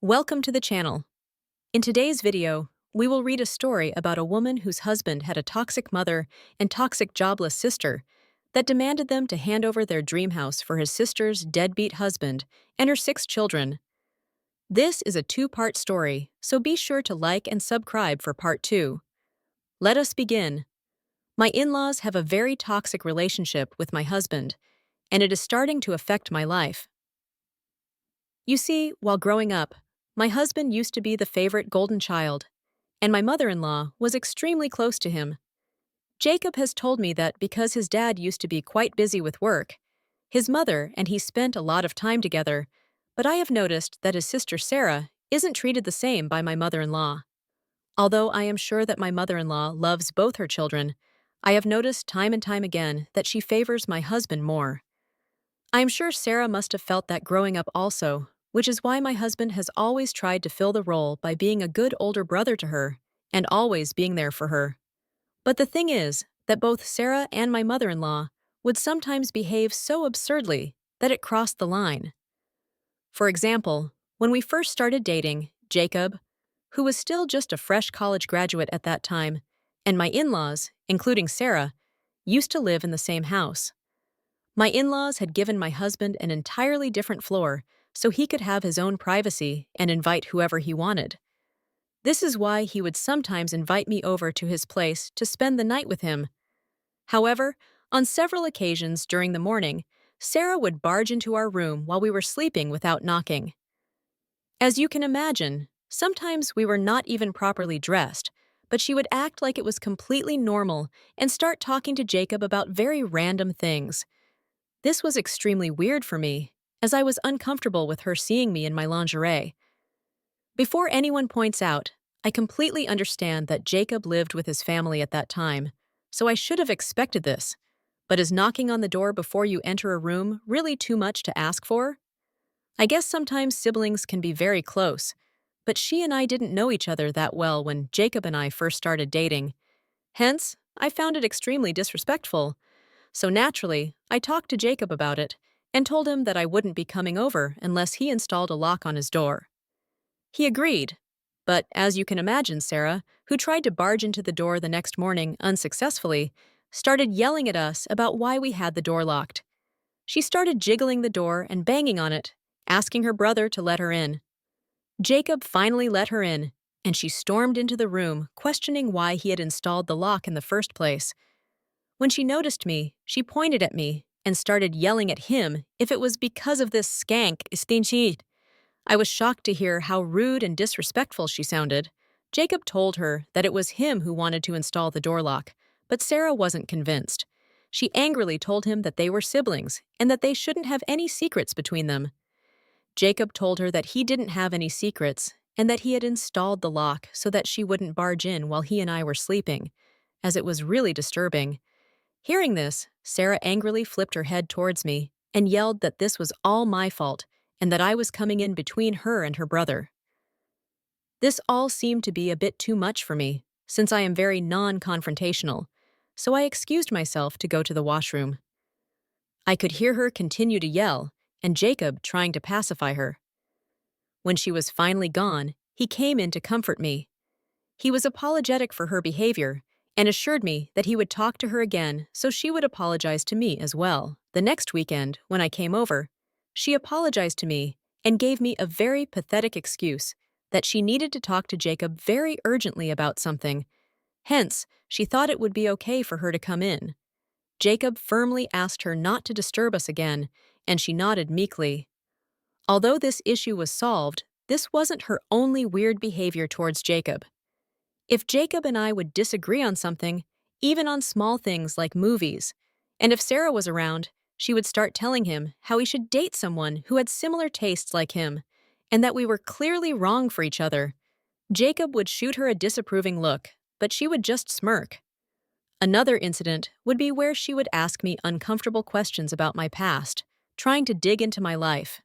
Welcome to the channel. In today's video, we will read a story about a woman whose husband had a toxic mother and toxic jobless sister that demanded them to hand over their dream house for his sister's deadbeat husband and her 6 children. This is a two-part story, so be sure to like and subscribe for part 2. Let us begin. My in-laws have a very toxic relationship with my husband, and it is starting to affect my life. You see, while growing up, my husband used to be the favorite golden child, and my mother-in-law was extremely close to him. Jacob has told me that because his dad used to be quite busy with work, his mother and he spent a lot of time together, but I have noticed that his sister Sarah isn't treated the same by my mother-in-law. Although I am sure that my mother-in-law loves both her children, I have noticed time and time again that she favors my husband more. I am sure Sarah must have felt that growing up also, which is why my husband has always tried to fill the role by being a good older brother to her and always being there for her. But the thing is that both Sarah and my mother-in-law would sometimes behave so absurdly that it crossed the line. For example, when we first started dating, Jacob, who was still just a fresh college graduate at that time, and my in-laws, including Sarah, used to live in the same house. My in-laws had given my husband an entirely different floor so he could have his own privacy and invite whoever he wanted. This is why he would sometimes invite me over to his place to spend the night with him. However, on several occasions during the morning, Sarah would barge into our room while we were sleeping without knocking. As you can imagine, sometimes we were not even properly dressed, but she would act like it was completely normal and start talking to Jacob about very random things. This was extremely weird for me, as I was uncomfortable with her seeing me in my lingerie. Before anyone points out, I completely understand that Jacob lived with his family at that time, so I should have expected this. But is knocking on the door before you enter a room really too much to ask for? I guess sometimes siblings can be very close, but she and I didn't know each other that well when Jacob and I first started dating. Hence, I found it extremely disrespectful. So naturally, I talked to Jacob about it and told him that I wouldn't be coming over unless he installed a lock on his door. He agreed, but as you can imagine, Sarah, who tried to barge into the door the next morning unsuccessfully, started yelling at us about why we had the door locked. She started jiggling the door and banging on it, asking her brother to let her in. Jacob finally let her in, and she stormed into the room, questioning why he had installed the lock in the first place. When she noticed me, she pointed at me and started yelling at him if it was because of this skank stinchit. I was shocked to hear how rude and disrespectful she sounded. Jacob told her that it was him who wanted to install the door lock, but Sarah wasn't convinced. She angrily told him that they were siblings and that they shouldn't have any secrets between them. Jacob told her that he didn't have any secrets and that he had installed the lock so that she wouldn't barge in while he and I were sleeping, as it was really disturbing. Hearing this, Sarah angrily flipped her head towards me and yelled that this was all my fault and that I was coming in between her and her brother. This all seemed to be a bit too much for me, since I am very non-confrontational, so I excused myself to go to the washroom. I could hear her continue to yell, and Jacob trying to pacify her. When she was finally gone, he came in to comfort me. He was apologetic for her behavior and assured me that he would talk to her again so she would apologize to me as well. The next weekend, when I came over, she apologized to me and gave me a very pathetic excuse that she needed to talk to Jacob very urgently about something. Hence, she thought it would be okay for her to come in. Jacob firmly asked her not to disturb us again, and she nodded meekly. Although this issue was solved, this wasn't her only weird behavior towards Jacob. If Jacob and I would disagree on something, even on small things like movies, and if Sarah was around, she would start telling him how he should date someone who had similar tastes like him, and that we were clearly wrong for each other. Jacob would shoot her a disapproving look, but she would just smirk. Another incident would be where she would ask me uncomfortable questions about my past, trying to dig into my life.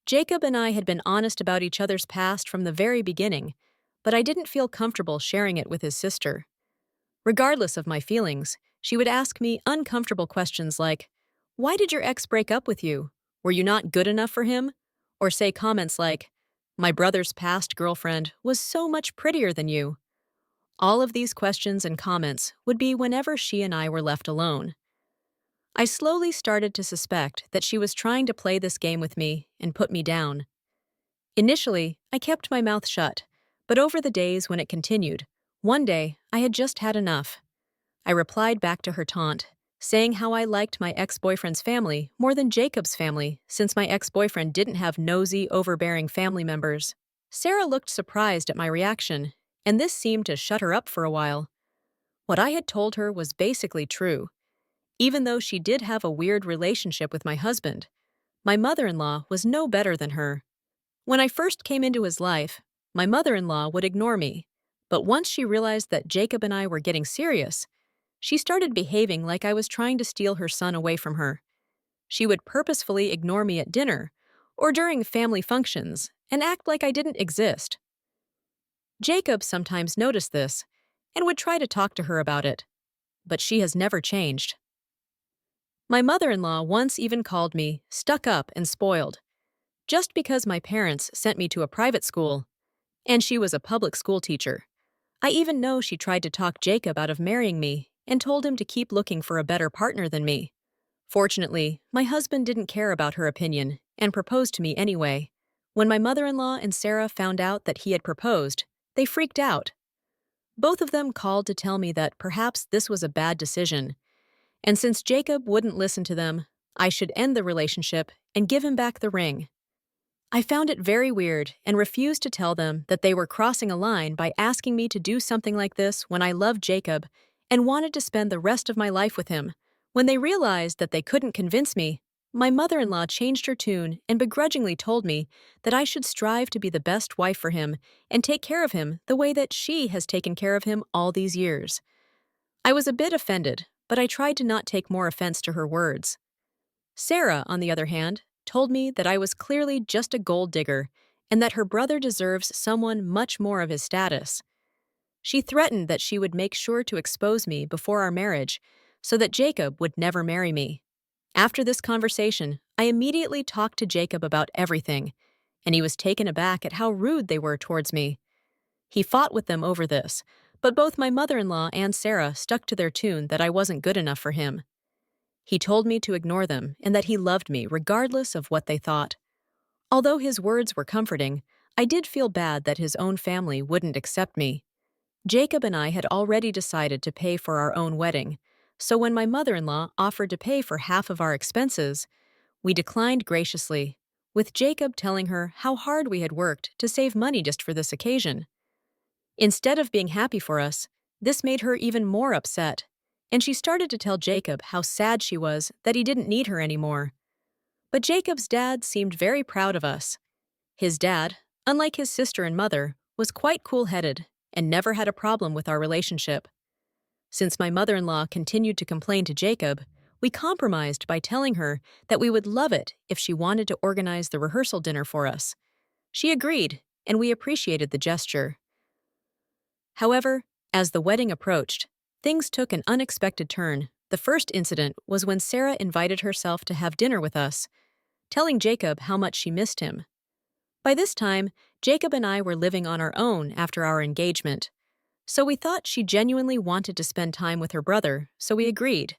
Jacob and I had been honest about each other's past from the very beginning, but I didn't feel comfortable sharing it with his sister. Regardless of my feelings, she would ask me uncomfortable questions like, "Why did your ex break up with you? Were you not good enough for him?" Or say comments like, My brother's past girlfriend was so much prettier than you. All of these questions and comments would be whenever she and I were left alone. I slowly started to suspect that she was trying to play this game with me and put me down. Initially, I kept my mouth shut, but over the days when it continued, one day I had just had enough. I replied back to her taunt, saying how I liked my ex-boyfriend's family more than Jacob's family since my ex-boyfriend didn't have nosy, overbearing family members. Sarah looked surprised at my reaction, and this seemed to shut her up for a while. What I had told her was basically true. Even though she did have a weird relationship with my husband, my mother-in-law was no better than her. When I first came into his life, my mother-in-law would ignore me, but once she realized that Jacob and I were getting serious, she started behaving like I was trying to steal her son away from her. She would purposefully ignore me at dinner or during family functions and act like I didn't exist. Jacob sometimes noticed this and would try to talk to her about it, but she has never changed. My mother-in-law once even called me stuck up and spoiled, just because my parents sent me to a private school, and she was a public school teacher. I even know she tried to talk Jacob out of marrying me and told him to keep looking for a better partner than me. Fortunately, my husband didn't care about her opinion and proposed to me anyway. When my mother-in-law and Sarah found out that he had proposed, they freaked out. Both of them called to tell me that perhaps this was a bad decision, and since Jacob wouldn't listen to them, I should end the relationship and give him back the ring. I found it very weird and refused to tell them that they were crossing a line by asking me to do something like this when I loved Jacob and wanted to spend the rest of my life with him. When they realized that they couldn't convince me, my mother-in-law changed her tune and begrudgingly told me that I should strive to be the best wife for him and take care of him the way that she has taken care of him all these years. I was a bit offended, but I tried to not take more offense to her words. Sarah, on the other hand, told me that I was clearly just a gold digger and that her brother deserves someone much more of his status. She threatened that she would make sure to expose me before our marriage so that Jacob would never marry me. After this conversation, I immediately talked to Jacob about everything, and he was taken aback at how rude they were towards me. He fought with them over this, but both my mother-in-law and Sarah stuck to their tune that I wasn't good enough for him. He told me to ignore them and that he loved me regardless of what they thought. Although his words were comforting, I did feel bad that his own family wouldn't accept me. Jacob and I had already decided to pay for our own wedding, so when my mother-in-law offered to pay for half of our expenses, we declined graciously, with Jacob telling her how hard we had worked to save money just for this occasion. Instead of being happy for us, this made her even more upset, and she started to tell Jacob how sad she was that he didn't need her anymore. But Jacob's dad seemed very proud of us. His dad, unlike his sister and mother, was quite cool-headed and never had a problem with our relationship. Since my mother-in-law continued to complain to Jacob, we compromised by telling her that we would love it if she wanted to organize the rehearsal dinner for us. She agreed, and we appreciated the gesture. However, as the wedding approached, things took an unexpected turn. The first incident was when Sarah invited herself to have dinner with us, telling Jacob how much she missed him. By this time, Jacob and I were living on our own after our engagement, so we thought she genuinely wanted to spend time with her brother, so we agreed.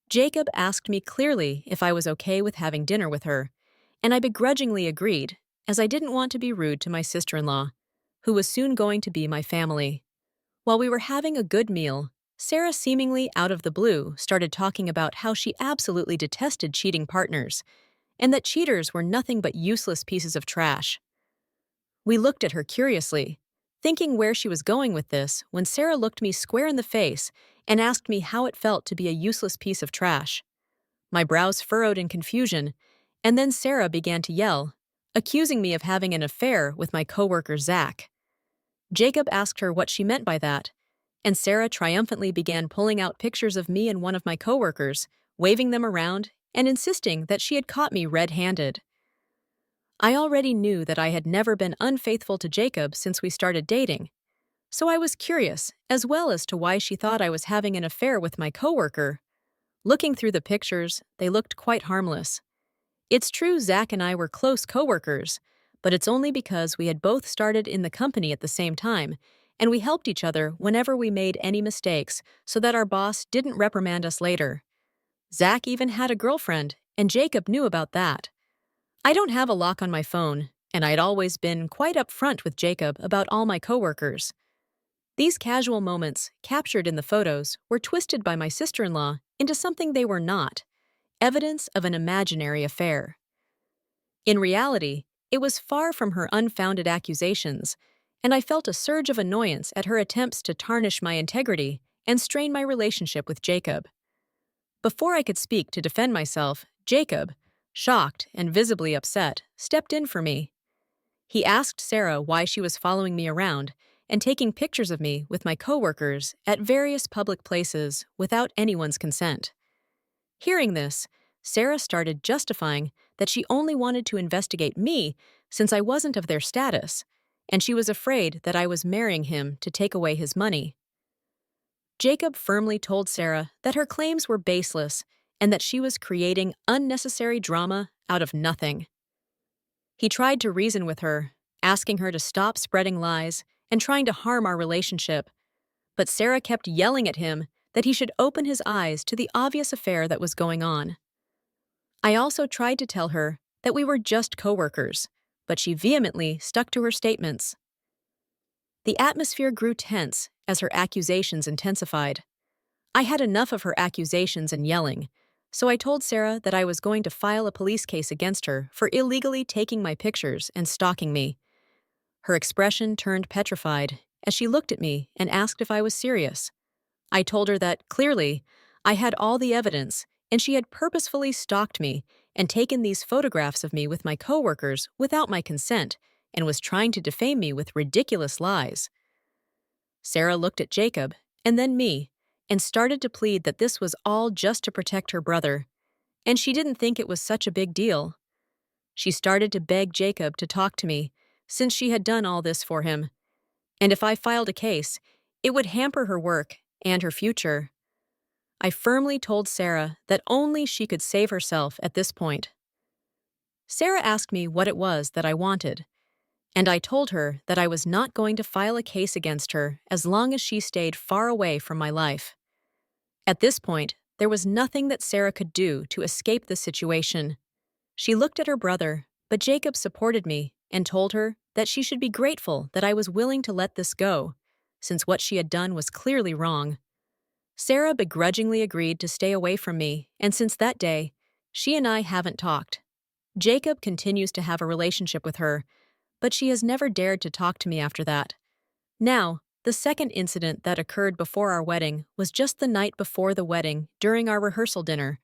Jacob asked me clearly if I was okay with having dinner with her, and I begrudgingly agreed, as I didn't want to be rude to my sister-in-law, who was soon going to be my family. While we were having a good meal, Sarah seemingly out of the blue started talking about how she absolutely detested cheating partners, and that cheaters were nothing but useless pieces of trash. We looked at her curiously, thinking where she was going with this when Sarah looked me square in the face and asked me how it felt to be a useless piece of trash. My brows furrowed in confusion, and then Sarah began to yell, accusing me of having an affair with my coworker Zach. Jacob asked her what she meant by that, and Sarah triumphantly began pulling out pictures of me and one of my coworkers, waving them around and insisting that she had caught me red-handed. I already knew that I had never been unfaithful to Jacob since we started dating, so I was curious as well as to why she thought I was having an affair with my coworker. Looking through the pictures, they looked quite harmless. It's true Zach and I were close coworkers, but it's only because we had both started in the company at the same time, and we helped each other whenever we made any mistakes so that our boss didn't reprimand us later. Zach even had a girlfriend, and Jacob knew about that. I don't have a lock on my phone, and I'd always been quite upfront with Jacob about all my coworkers. These casual moments, captured in the photos, were twisted by my sister-in-law into something they were not, evidence of an imaginary affair. In reality, it was far from her unfounded accusations, and I felt a surge of annoyance at her attempts to tarnish my integrity and strain my relationship with Jacob. Before I could speak to defend myself, Jacob, shocked and visibly upset, stepped in for me. He asked Sarah why she was following me around and taking pictures of me with my coworkers at various public places without anyone's consent. Hearing this, Sarah started justifying that she only wanted to investigate me since I wasn't of their status, and she was afraid that I was marrying him to take away his money. Jacob firmly told Sarah that her claims were baseless and that she was creating unnecessary drama out of nothing. He tried to reason with her, asking her to stop spreading lies and trying to harm our relationship, but Sarah kept yelling at him that he should open his eyes to the obvious affair that was going on. I also tried to tell her that we were just coworkers, but she vehemently stuck to her statements. The atmosphere grew tense as her accusations intensified. I had enough of her accusations and yelling, so I told Sarah that I was going to file a police case against her for illegally taking my pictures and stalking me. Her expression turned petrified as she looked at me and asked if I was serious. I told her that, clearly, I had all the evidence and she had purposefully stalked me and taken these photographs of me with my coworkers without my consent and was trying to defame me with ridiculous lies. Sarah looked at Jacob and then me and started to plead that this was all just to protect her brother, and she didn't think it was such a big deal. She started to beg Jacob to talk to me, since she had done all this for him, and if I filed a case, it would hamper her work and her future. I firmly told Sarah that only she could save herself at this point. Sarah asked me what it was that I wanted, and I told her that I was not going to file a case against her as long as she stayed far away from my life. At this point, there was nothing that Sarah could do to escape the situation. She looked at her brother, but Jacob supported me and told her that she should be grateful that I was willing to let this go, since what she had done was clearly wrong. Sarah begrudgingly agreed to stay away from me, and since that day, she and I haven't talked. Jacob continues to have a relationship with her, but she has never dared to talk to me after that. Now, the second incident that occurred before our wedding was just the night before the wedding during our rehearsal dinner.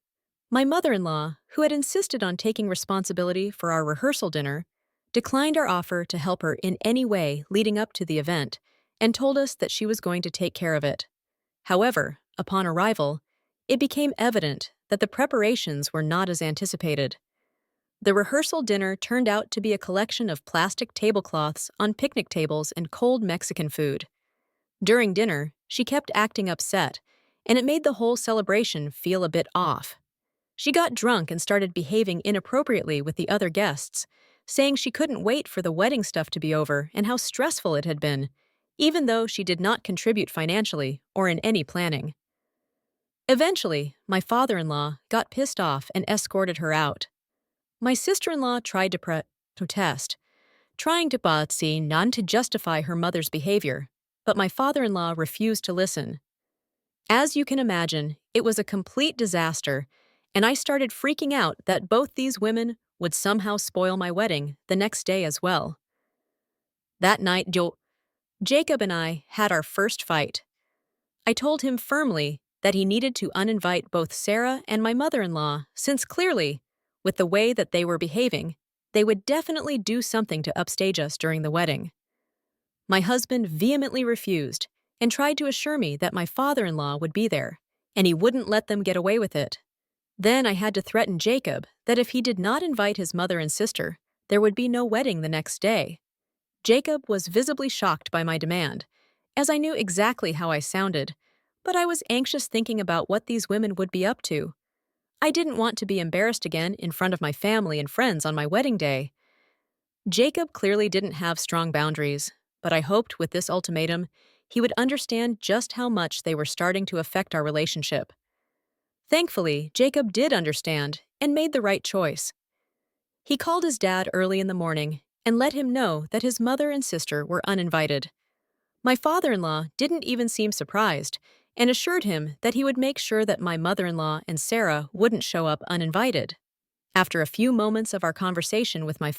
My mother-in-law, who had insisted on taking responsibility for our rehearsal dinner, declined our offer to help her in any way leading up to the event and told us that she was going to take care of it. However, upon arrival, it became evident that the preparations were not as anticipated. The rehearsal dinner turned out to be a collection of plastic tablecloths on picnic tables and cold Mexican food. During dinner, she kept acting upset, and it made the whole celebration feel a bit off. She got drunk and started behaving inappropriately with the other guests, saying she couldn't wait for the wedding stuff to be over and how stressful it had been, even though she did not contribute financially or in any planning. Eventually, my father-in-law got pissed off and escorted her out. My sister-in-law tried to protest, trying to justify her mother's behavior, but my father-in-law refused to listen. As you can imagine, it was a complete disaster, and I started freaking out that both these women would somehow spoil my wedding the next day as well. That night, Jacob and I had our first fight. I told him firmly that he needed to uninvite both Sarah and my mother-in-law, since clearly, with the way that they were behaving, they would definitely do something to upstage us during the wedding. My husband vehemently refused and tried to assure me that my father-in-law would be there, and he wouldn't let them get away with it. Then I had to threaten Jacob that if he did not invite his mother and sister, there would be no wedding the next day. Jacob was visibly shocked by my demand, as I knew exactly how I sounded, but I was anxious thinking about what these women would be up to. I didn't want to be embarrassed again in front of my family and friends on my wedding day. Jacob clearly didn't have strong boundaries, but I hoped with this ultimatum, he would understand just how much they were starting to affect our relationship. Thankfully, Jacob did understand and made the right choice. He called his dad early in the morning and let him know that his mother and sister were uninvited. My father-in-law didn't even seem surprised and assured him that he would make sure that my mother-in-law and Sarah wouldn't show up uninvited. After a few moments of our conversation with my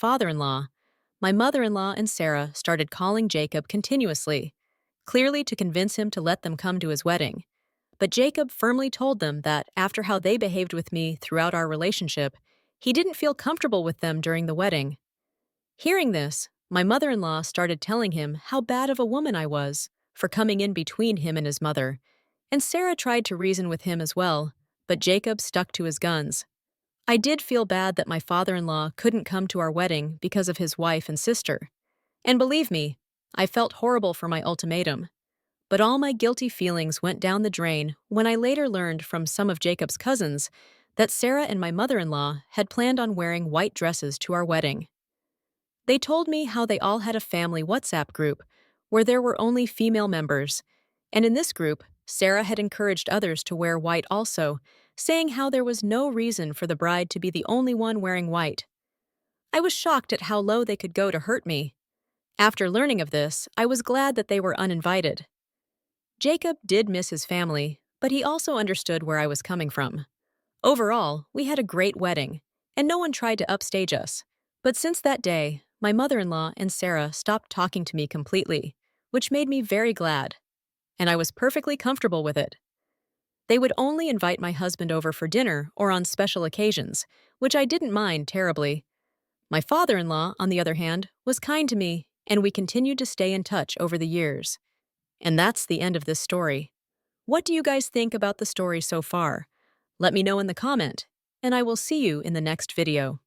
mother-in-law and Sarah started calling Jacob continuously, clearly to convince him to let them come to his wedding. But Jacob firmly told them that after how they behaved with me throughout our relationship, he didn't feel comfortable with them during the wedding. Hearing this, my mother-in-law started telling him how bad of a woman I was for coming in between him and his mother, and Sarah tried to reason with him as well, but Jacob stuck to his guns. I did feel bad that my father-in-law couldn't come to our wedding because of his wife and sister. And believe me, I felt horrible for my ultimatum. But all my guilty feelings went down the drain when I later learned from some of Jacob's cousins that Sarah and my mother-in-law had planned on wearing white dresses to our wedding. They told me how they all had a family WhatsApp group where there were only female members, and in this group, Sarah had encouraged others to wear white also, saying how there was no reason for the bride to be the only one wearing white. I was shocked at how low they could go to hurt me. After learning of this, I was glad that they were uninvited. Jacob did miss his family, but he also understood where I was coming from. Overall, we had a great wedding, and no one tried to upstage us. But since that day, my mother-in-law and Sarah stopped talking to me completely, which made me very glad, and I was perfectly comfortable with it. They would only invite my husband over for dinner or on special occasions, which I didn't mind terribly. My father-in-law, on the other hand, was kind to me, and we continued to stay in touch over the years. And that's the end of this story. What do you guys think about the story so far? Let me know in the comment, and I will see you in the next video.